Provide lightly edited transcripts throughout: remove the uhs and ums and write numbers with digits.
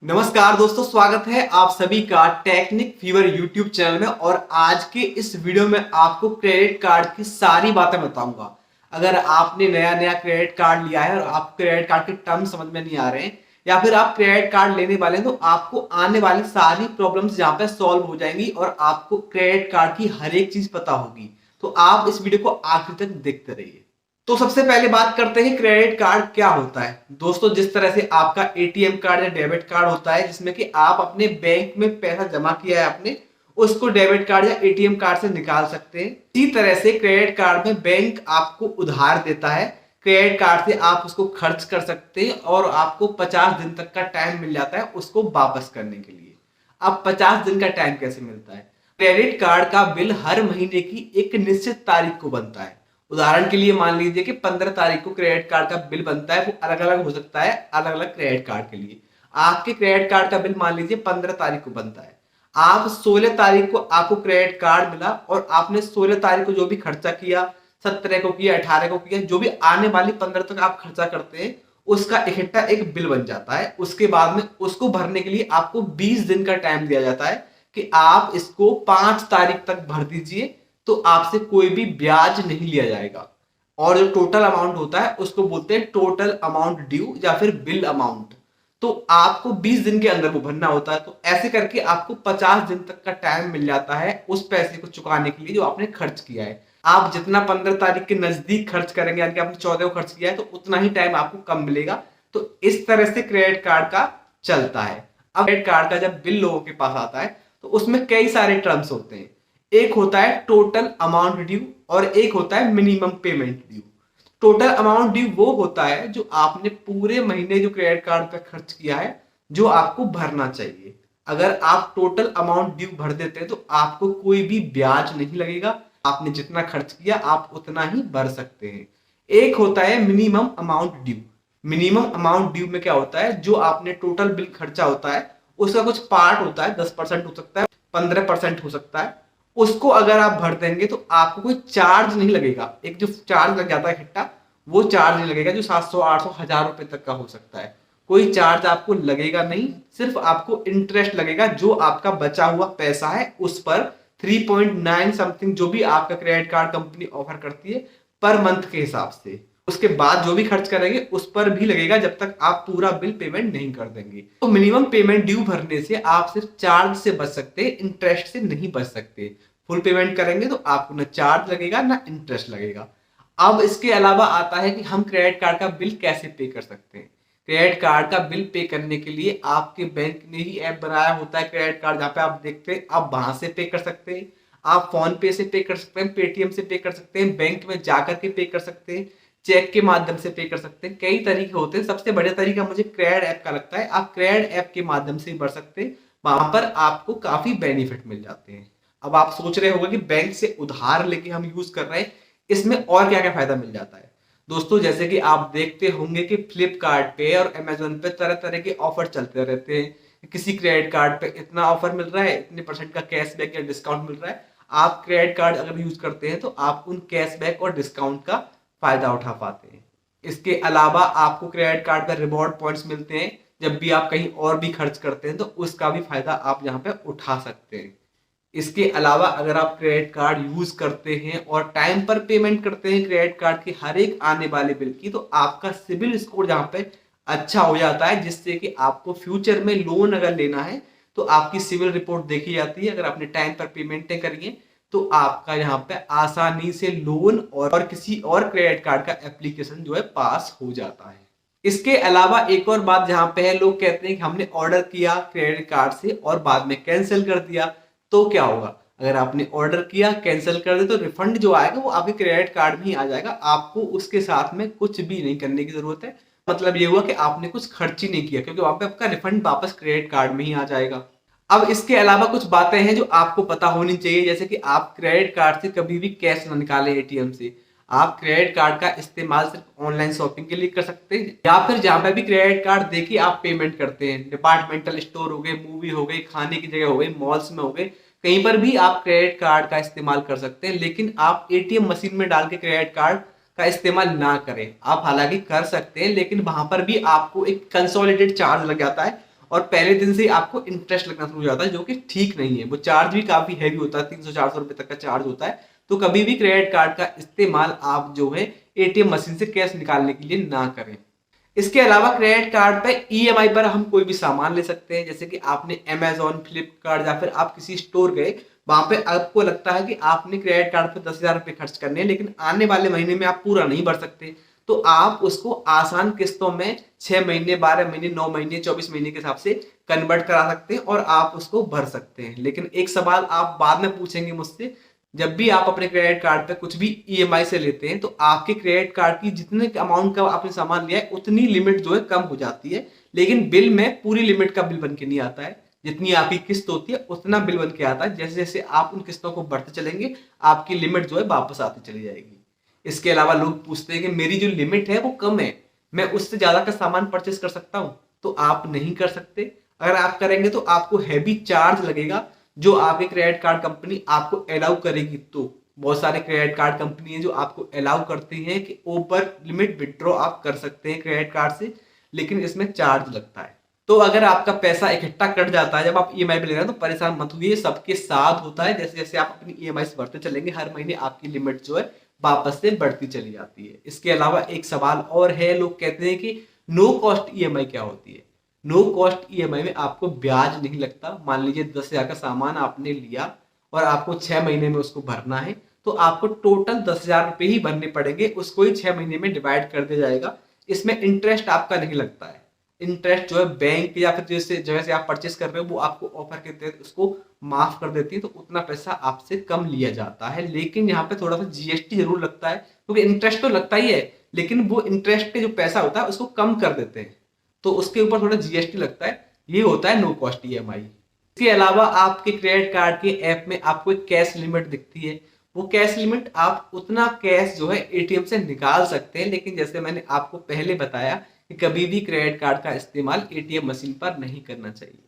नमस्कार दोस्तों, स्वागत है आप सभी का टेक्निक फीवर यूट्यूब चैनल में। और आज के इस वीडियो में आपको क्रेडिट कार्ड की सारी बातें बताऊंगा। अगर आपने नया नया क्रेडिट कार्ड लिया है और आप क्रेडिट कार्ड के टर्म समझ में नहीं आ रहे हैं या फिर आप क्रेडिट कार्ड लेने वाले हैं, तो आपको आने वाली सारी प्रॉब्लम्स यहाँ पे सॉल्व हो जाएंगी और आपको क्रेडिट कार्ड की हर एक चीज पता होगी। तो आप इस वीडियो को आखिर तक देखते रहिए। तो सबसे पहले बात करते हैं क्रेडिट कार्ड क्या होता है। दोस्तों, जिस तरह से आपका एटीएम कार्ड या डेबिट कार्ड होता है जिसमें कि आप अपने बैंक में पैसा जमा किया है आपने, उसको डेबिट कार्ड या एटीएम कार्ड से निकाल सकते हैं। इसी तरह से क्रेडिट कार्ड में बैंक आपको उधार देता है। क्रेडिट कार्ड से आप उसको खर्च कर सकते हैं और आपको 50 दिन तक का टाइम मिल जाता है उसको वापस करने के लिए। अब 50 दिन का टाइम कैसे मिलता है? क्रेडिट कार्ड का बिल हर महीने की एक निश्चित तारीख को बनता है। उदाहरण के लिए मान लीजिए कि 15 तारीख को क्रेडिट कार्ड का बिल बनता है। वो अलग अलग हो सकता है अलग अलग क्रेडिट कार्ड के लिए। आपके क्रेडिट कार्ड का बिल मान लीजिए 15 तारीख को बनता है। आप 16 तारीख को आपको क्रेडिट कार्ड मिला और आपने 16 तारीख को जो भी खर्चा किया, 17 को किया, 18 को किया, जो भी आने वाली 15 तक आप खर्चा करते हैं उसका इकट्ठा एक बिल बन जाता है। उसके बाद में उसको भरने के लिए आपको 20 दिन का टाइम दिया जाता है कि आप इसको 5 तारीख तक भर दीजिए, तो आपसे कोई भी ब्याज नहीं लिया जाएगा। और जो टोटल अमाउंट होता है उसको बोलते हैं टोटल अमाउंट ड्यू या फिर बिल अमाउंट। तो आपको 20 दिन के अंदर वो भरना होता है। तो ऐसे करके आपको 50 दिन तक का टाइम मिल जाता है उस पैसे को चुकाने के लिए जो आपने खर्च किया है। आप जितना 15 तारीख के नजदीक खर्च करेंगे, यानी कि आपने 14 को खर्च किया है, तो उतना ही टाइम आपको कम मिलेगा। तो इस तरह से क्रेडिट कार्ड का चलता है। अब क्रेडिट कार्ड का जब बिल लोगों के पास आता है तो उसमें कई सारे टर्म्स होते हैं। एक होता है टोटल अमाउंट ड्यू और एक होता है minimum payment due. Total amount due वो होता है जो आपने पूरे महीने जो क्रेडिट कार्ड पे खर्च किया है, जो आपको भरना चाहिए। अगर आप टोटल अमाउंट ड्यू भर देते हैं तो आपको कोई भी ब्याज नहीं लगेगा। आपने जितना खर्च किया आप उतना ही भर सकते हैं। एक होता है minimum amount due. Minimum amount due में क्या होता है, जो आपने टोटल बिल खर्चा होता है उसका कुछ पार्ट होता है, 10% हो सकता है, 15% हो सकता है। उसको अगर आप भर देंगे तो आपको कोई चार्ज नहीं लगेगा। एक जो चार्ज लग जाता है इकट्ठा, वो चार्ज नहीं लगेगा, जो 700 800 1000 रुपए तक का हो सकता है। कोई चार्ज आपको लगेगा नहीं, सिर्फ आपको इंटरेस्ट लगेगा जो आपका बचा हुआ पैसा है उस पर 3.9 समथिंग जो भी आपका क्रेडिट कार्ड कंपनी ऑफर करती है पर मंथ के हिसाब से। उसके बाद जो भी खर्च करेंगे उस पर भी लगेगा जब तक आप पूरा बिल पेमेंट नहीं कर देंगे। तो मिनिमम पेमेंट ड्यू भरने से आप सिर्फ चार्ज से बच सकते हैं, इंटरेस्ट से नहीं बच सकते। फुल पेमेंट करेंगे तो आपको ना चार्ज लगेगा ना इंटरेस्ट लगेगा। अब इसके अलावा आता है कि हम क्रेडिट कार्ड का बिल कैसे पे कर सकते हैं। क्रेडिट कार्ड का बिल पे करने के लिए आपके बैंक ने ही ऐप बनाया होता है क्रेडिट कार्ड, जहाँ पे आप देखते हैं, आप वहां से पे कर सकते हैं। आप फोन पे से पे कर सकते हैं, पेटीएम से पे कर सकते हैं, बैंक में जाकर के पे कर सकते हैं, चेक के माध्यम से पे कर सकते हैं। कई तरीके होते हैं। सबसे बढ़िया तरीका मुझे क्रेडिट ऐप का लगता है। आप क्रेडिट ऐप के माध्यम से भर सकते हैं, वहां पर आपको काफी बेनिफिट मिल जाते हैं। अब आप सोच रहे होंगे कि बैंक से उधार लेके हम यूज कर रहे हैं, इसमें और क्या क्या फायदा मिल जाता है। दोस्तों, जैसे कि आप देखते होंगे कि फ्लिपकार्ट पे और अमेजोन पे तरह तरह के ऑफर चलते रहते हैं। किसी क्रेडिट कार्ड पे इतना ऑफर मिल रहा है, इतने परसेंट का कैशबैक या डिस्काउंट मिल रहा है। आप क्रेडिट कार्ड अगर यूज करते हैं तो आप उन कैशबैक और डिस्काउंट का फायदा उठा पाते हैं। इसके अलावा आपको क्रेडिट कार्ड पर रिवॉर्ड पॉइंट्स मिलते हैं। जब भी आप कहीं और भी खर्च करते हैं तो उसका भी फायदा आप यहाँ पे उठा सकते हैं। इसके अलावा अगर आप क्रेडिट कार्ड यूज करते हैं और टाइम पर पेमेंट करते हैं क्रेडिट कार्ड की हर एक आने वाले बिल की, तो आपका सिबिल स्कोर जहाँ पे अच्छा हो जाता है, जिससे कि आपको फ्यूचर में लोन अगर लेना है तो आपकी सिविल रिपोर्ट देखी जाती है। अगर आपने टाइम पर पेमेंटें करिए तो आपका यहाँ पे आसानी से लोन और किसी और क्रेडिट कार्ड का एप्लीकेशन जो है पास हो जाता है। इसके अलावा एक और बात जहाँ पे है, लोग कहते हैं कि हमने ऑर्डर किया क्रेडिट कार्ड से और बाद में कैंसिल कर दिया, तो क्या होगा? अगर आपने ऑर्डर किया कैंसिल कर दे तो रिफंड जो आएगा वो आपके क्रेडिट कार्ड में ही आ जाएगा। आपको उसके साथ में कुछ भी नहीं करने की जरूरत है। मतलब ये हुआ कि आपने कुछ खर्च ही नहीं किया, क्योंकि वहां पे आपका रिफंड वापस क्रेडिट कार्ड में ही आ जाएगा। अब इसके अलावा कुछ बातें हैं जो आपको पता होनी चाहिए, जैसे कि आप क्रेडिट कार्ड से कभी भी कैश ना निकालें एटीएम से। आप क्रेडिट कार्ड का इस्तेमाल सिर्फ ऑनलाइन शॉपिंग के लिए कर सकते हैं, या फिर जहां पे भी क्रेडिट कार्ड देखिए आप पेमेंट करते हैं, डिपार्टमेंटल स्टोर हो गए, मूवी हो गई, खाने की जगह हो गई, मॉल्स में हो गए, कहीं पर भी आप क्रेडिट कार्ड का इस्तेमाल कर सकते हैं। लेकिन आप एटीएम मशीन में डाल के क्रेडिट कार्ड का इस्तेमाल ना करें। आप हालांकि कर सकते हैं लेकिन वहां पर भी आपको एक कंसोलिडेटेड चार्ज लग जाता है और पहले दिन से ही आपको इंटरेस्ट लगना शुरू हो जाता है, जो कि ठीक नहीं है। वो चार्ज भी काफी हैवी होता है, 300-400 रुपए तक का चार्ज होता है। तो कभी भी क्रेडिट कार्ड का इस्तेमाल आप जो है एटीएम मशीन से कैश निकालने के लिए ना करें। इसके अलावा क्रेडिट कार्ड पे ईएमआई पर हम कोई भी सामान ले सकते हैं, जैसे कि आपने अमेजोन, फ्लिपकार्ट या फिर आप किसी स्टोर गए, वहां पे आपको लगता है कि आपने क्रेडिट कार्ड पे 10,000 रुपए खर्च करने हैं, लेकिन आने वाले महीने में आप पूरा नहीं भर सकते, तो आप उसको आसान किस्तों में 6 महीने, 12 महीने, 9 महीने, 24 महीने के हिसाब से कन्वर्ट करा सकते हैं और आप उसको भर सकते हैं। लेकिन एक सवाल आप बाद में पूछेंगे मुझसे, जब भी आप अपने क्रेडिट कार्ड पे कुछ भी ईएमआई से लेते हैं, तो आपके क्रेडिट कार्ड की जितने अमाउंट का आपने सामान लिया है उतनी लिमिट जो है कम हो जाती है, लेकिन बिल में पूरी लिमिट का बिल बन के नहीं आता है। जितनी आपकी किस्त होती है उतना बिल बन के आता है। जैसे जैसे आप उन किस्तों को बढ़ते चलेंगे, आपकी लिमिट जो है वापस आती चली जाएगी। इसके अलावा लोग पूछते हैं कि मेरी जो लिमिट है वो कम है, मैं उससे ज्यादा का सामान परचेस कर सकता हूं? तो आप नहीं कर सकते। अगर आप करेंगे तो आपको हैवी चार्ज लगेगा, जो आपके क्रेडिट कार्ड कंपनी आपको अलाउ करेगी। तो बहुत सारे क्रेडिट कार्ड कंपनी है जो आपको अलाउ करती हैं कि ओवर लिमिट विड्रॉ आप कर सकते हैं क्रेडिट कार्ड से, लेकिन इसमें चार्ज लगता है। तो अगर आपका पैसा इकट्ठा कट जाता है जब आप ईएमआई पे ले रहे हैं, तो परेशान मत होइए, सबके साथ होता है। जैसे जैसे आप अपनी ईएमआई भरते चलेंगे, हर महीने आपकी लिमिट जो है वापस से बढ़ती चली जाती है। इसके अलावा एक सवाल और है, लोग कहते हैं कि नो कॉस्ट ईएमआई क्या होती है? नो कॉस्ट ईएमआई में आपको ब्याज नहीं लगता। मान लीजिए 10,000 का सामान आपने लिया और आपको 6 महीने में उसको भरना है, तो आपको टोटल 10,000 रुपए ही भरने पड़ेंगे, उसको ही 6 महीने में डिवाइड कर दिया जाएगा। इसमें इंटरेस्ट आपका नहीं लगता है। इंटरेस्ट जो है बैंक या फिर जैसे जगह से आप परचेस कर रहे हो वो आपको ऑफर के तहत उसको माफ कर देती है, तो उतना पैसा आपसे कम लिया जाता है। लेकिन यहाँ पे थोड़ा सा जीएसटी जरूर लगता है, क्योंकि इंटरेस्ट तो लगता ही है, लेकिन वो इंटरेस्ट के जो पैसा होता है उसको कम कर देते हैं, तो उसके ऊपर थोड़ा जीएसटी लगता है। ये होता है नो कॉस्ट ईएमआई। इसके अलावा आपके क्रेडिट कार्ड के ऐप में आपको एक कैश लिमिट दिखती है। वो कैश लिमिट, आप उतना कैश जो है एटीएम से निकाल सकते हैं, लेकिन जैसे मैंने आपको पहले बताया कि कभी भी क्रेडिट कार्ड का इस्तेमाल एटीएम मशीन पर नहीं करना चाहिए।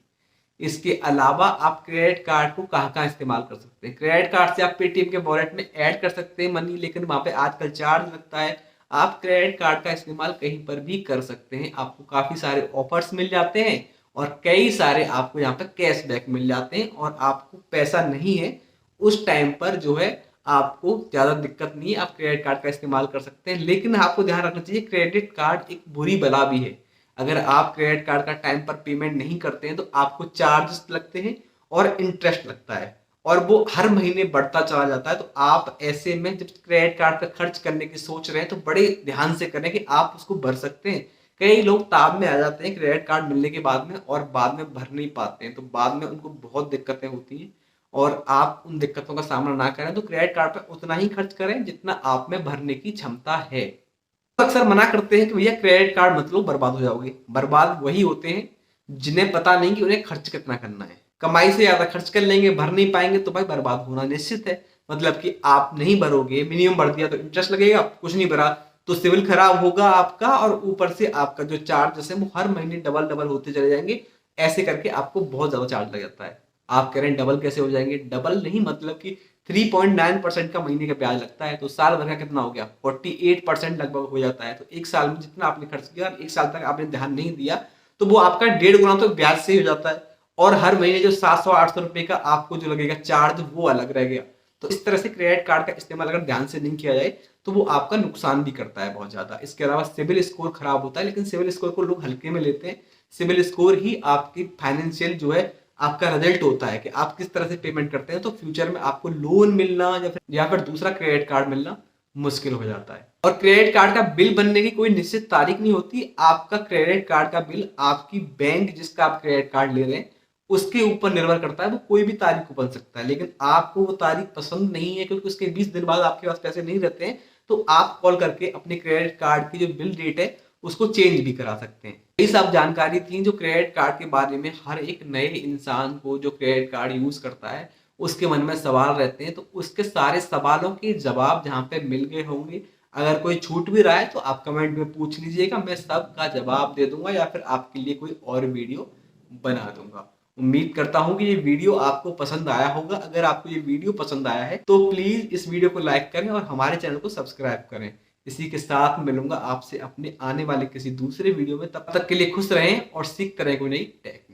इसके अलावा आप क्रेडिट कार्ड को कहाँ कहाँ इस्तेमाल कर सकते हैं? क्रेडिट कार्ड से आप पेटीएम के वॉलेट में ऐड कर सकते हैं मनी, लेकिन वहां पे आजकल चार्ज लगता है। आप क्रेडिट कार्ड का इस्तेमाल कहीं पर भी कर सकते हैं, आपको काफी सारे ऑफर्स मिल जाते हैं और कई सारे आपको यहाँ पे कैशबैक मिल जाते हैं, और आपको पैसा नहीं है उस टाइम पर जो है आपको ज्यादा दिक्कत नहीं है, आप क्रेडिट कार्ड का इस्तेमाल कर सकते हैं। लेकिन आपको ध्यान रखना चाहिए, क्रेडिट कार्ड एक बुरी बला भी है। अगर आप क्रेडिट कार्ड का टाइम पर पेमेंट नहीं करते हैं तो आपको चार्जेस लगते हैं और इंटरेस्ट लगता है, और वो हर महीने बढ़ता चला जाता है। तो आप ऐसे में जब क्रेडिट कार्ड पर खर्च करने की सोच रहे हैं तो बड़े ध्यान से करें कि आप उसको भर सकते हैं। कई लोग ताब में आ जाते हैं क्रेडिट कार्ड मिलने के बाद में, और बाद में भर नहीं पाते हैं, तो बाद में उनको बहुत दिक्कतें होती हैं। और आप उन दिक्कतों का सामना ना करें, तो क्रेडिट कार्ड पर उतना ही खर्च करें जितना आप में भरने की क्षमता है। तो अक्सर मना करते हैं कि भैया क्रेडिट कार्ड मत लो, बर्बाद हो जाओगे। बर्बाद वही होते हैं जिन्हें पता नहीं कि उन्हें खर्च कितना करना है। कमाई से ज्यादा खर्च कर लेंगे, भर नहीं पाएंगे, तो भाई बर्बाद होना निश्चित है। मतलब कि आप नहीं भरोगे, मिनिमम भर दिया तो इंटरेस्ट लगेगा, कुछ नहीं भरा तो सिविल खराब होगा आपका, और ऊपर से आपका जो चार्जेस है वो हर महीने डबल डबल होते चले जाएंगे। ऐसे करके आपको बहुत ज्यादा चार्ज लग जाता है। आप कह रहे हैं डबल कैसे हो जाएंगे? डबल नहीं, मतलब कि 3.9% का महीने का ब्याज लगता है, तो साल भर का कितना हो गया? 48% लगभग हो जाता है। तो एक साल में जितना आपने खर्च किया, एक साल तक आपने ध्यान नहीं दिया, तो वो आपका 1.5 गुना तो ब्याज से ही हो जाता है, और हर महीने जो 700-800 रुपए का आपको जो लगेगा चार्ज, वो अलग रह गया। तो इस तरह से क्रेडिट कार्ड का इस्तेमाल अगर ध्यान से नहीं किया जाए तो वो आपका नुकसान भी करता है बहुत ज्यादा। इसके अलावा सिविल स्कोर खराब होता है, लेकिन सिविल स्कोर को लोग हल्के में लेते हैं। सिविल स्कोर ही आपकी फाइनेंशियल जो है आपका रिजल्ट होता है कि आप किस तरह से पेमेंट करते हैं। तो फ्यूचर में आपको लोन मिलना या फिर दूसरा क्रेडिट कार्ड मिलना मुश्किल हो जाता है। और क्रेडिट कार्ड का बिल बनने की कोई निश्चित तारीख नहीं होती। आपका क्रेडिट कार्ड का बिल आपकी बैंक जिसका आप क्रेडिट कार्ड ले रहे हैं उसके ऊपर निर्भर करता है, वो कोई भी तारीख को बन सकता है। लेकिन आपको वो तारीख पसंद नहीं है क्योंकि उसके 20 दिन बाद आपके पास पैसे नहीं रहते हैं, तो आप कॉल करके अपने क्रेडिट कार्ड की जो बिल डेट है उसको चेंज भी करा सकते हैं। ये सब जानकारी थी जो क्रेडिट कार्ड के बारे में हर एक नए इंसान को जो क्रेडिट कार्ड यूज करता है उसके मन में सवाल रहते हैं। तो उसके सारे सवालों के जवाब जहाँ पे मिल गए होंगे, अगर कोई छूट भी रहा है तो आप कमेंट में पूछ लीजिएगा, मैं सबका जवाब दे दूंगा या फिर आपके लिए कोई और वीडियो बना दूंगा। उम्मीद करता हूं कि ये वीडियो आपको पसंद आया होगा। अगर आपको ये वीडियो पसंद आया है तो प्लीज इस वीडियो को लाइक करें और हमारे चैनल को सब्सक्राइब करें। इसी के साथ मिलूंगा आपसे अपने आने वाले किसी दूसरे वीडियो में। तब तक के लिए खुश रहें और सीखते रहें कोई नई टेक्निक।